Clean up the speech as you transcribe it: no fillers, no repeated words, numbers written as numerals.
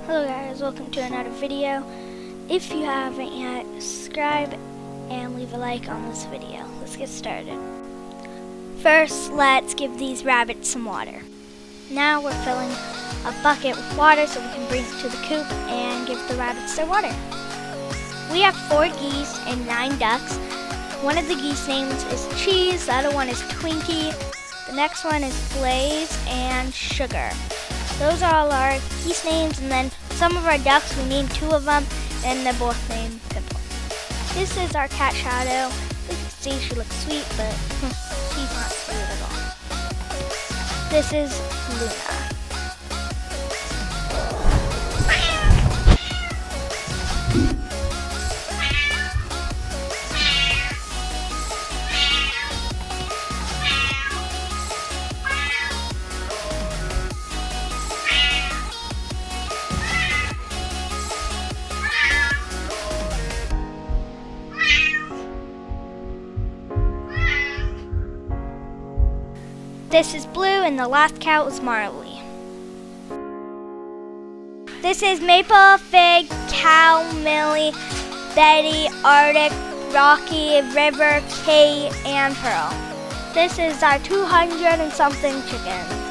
Hello guys, welcome to another video. If you haven't yet, subscribe and leave a like on this video. Let's get started. First, let's give these rabbits some water. Now we're filling a bucket with water so we can bring it to the coop and give the rabbits their water. We have 4 geese and 9 ducks. One of the geese names is Cheese, the other one is Twinkie, the next one is Blaze and Sugar. Those are all our geese names, and then some of our ducks, we named 2 of them, and they're both named Pimple. This is our cat Shadow. You can see she looks sweet, but she's not sweet at all. This is Luna. This is Blue, and the last cat was Marley. This is Maple, Fig, Cow, Millie, Betty, Arctic, Rocky, River, Kate, and Pearl. This is our 200 and something chickens.